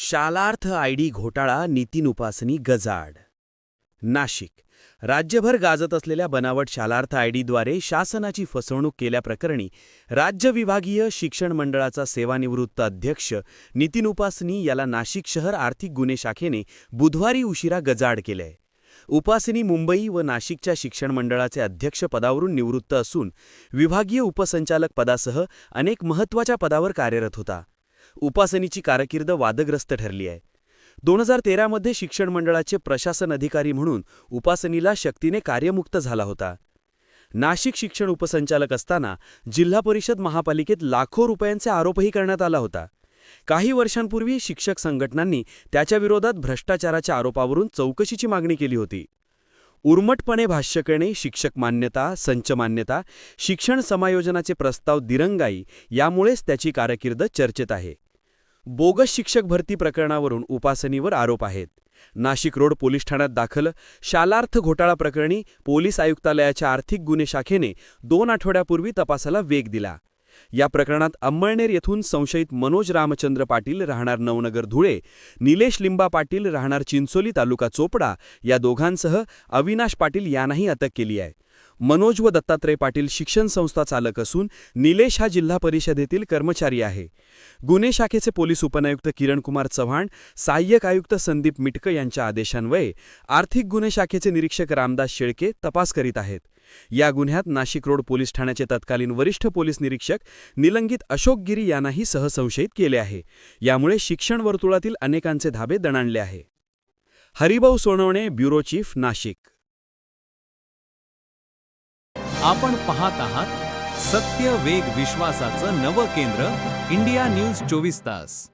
Shalarth ID घोटाळा नितीन उपासनी गजाआड. नाशिक. राज्यभर गाजत असलेल्या बनावट शालार्थ आयडीद्वारे शासनाची फसवणूक केल्याप्रकरणी राज्य विभागीय शिक्षण मंडळाचा सेवानिवृत्त अध्यक्ष नितीन उपासनी याला नाशिक शहर आर्थिक गुन्हे शाखेने बुधवारी उशिरा गजाआड केलंय. उपासनी मुंबई व नाशिकच्या शिक्षण मंडळाचे अध्यक्ष पदावरून निवृत्त असून विभागीय उपसंचालक पदासह अनेक महत्त्वाच्या पदावर कार्यरत होता. उपासनीची कारकीर्द वादग्रस्त ठरली आहे. 2013 मध्ये शिक्षण मंडळाचे प्रशासन अधिकारी म्हणून उपासनीला शक्तीने कार्यमुक्त झाला होता. नाशिक शिक्षण उपसंचालक असताना जिल्हा परिषद महापालिकेत लाखो रुपयांचे आरोपही करण्यात आला होता. काही वर्षांपूर्वी शिक्षक संघटनांनी त्याच्याविरोधात भ्रष्टाचाराच्या आरोपावरून चौकशीची मागणी केली होती. उर्मटपणे भाष्य करणे, शिक्षक मान्यता, संच मान्यता, शिक्षण समायोजनाचे प्रस्ताव दिरंगाई यामुळेच त्याची कारकीर्द चर्चेत आहे. बोगस शिक्षक भरती प्रकरणावरून उपासनीवर आरोप आहेत. नाशिक रोड पोलीस ठाण्यात दाखल शालार्थ घोटाळा प्रकरणी पोलीस आयुक्तालयाच्या आर्थिक गुन्हे शाखेने 2 आठवड्यापूर्वी तपासाला वेग दिला. या प्रकरणात अंमळनेर येथून संशयित मनोज रामचंद्र पाटील राहणार नवनगर धुळे, निलेश लिंबा पाटील राहणार चिंचोली तालुका चोपडा या दोघांसह अविनाश पाटील यांनाही अटक केली आहे. मनोज व दत्तात्रय पाटील शिक्षण संस्था चालक असून निलेश हा जिल्हा परिषदेतील कर्मचारी आहे. गुन्हे शाखेचे पोलीस उपनायुक्त किरणकुमार चव्हाण, सहाय्यक आयुक्त संदीप मिटक यांच्या आदेशान्वये आर्थिक गुन्हे शाखेचे निरीक्षक रामदास शेळके तपास करीत आहेत. या गुन्ह्यात नाशिक रोड पोलीस ठाण्याचे तत्कालीन वरिष्ठ पोलीस निरीक्षक निलंगित अशोक गिरी यांनाही सहसंशयित केले आहे. यामुळे शिक्षण वर्तुळातील अनेकांचे धाबे दणाणले आहे. Haribhau Sonawane, bureau chief, Nashik. आपण पाहत आहात सत्य, वेग, विश्वासाचं नवं केंद्र, इंडिया न्यूज 24 तास.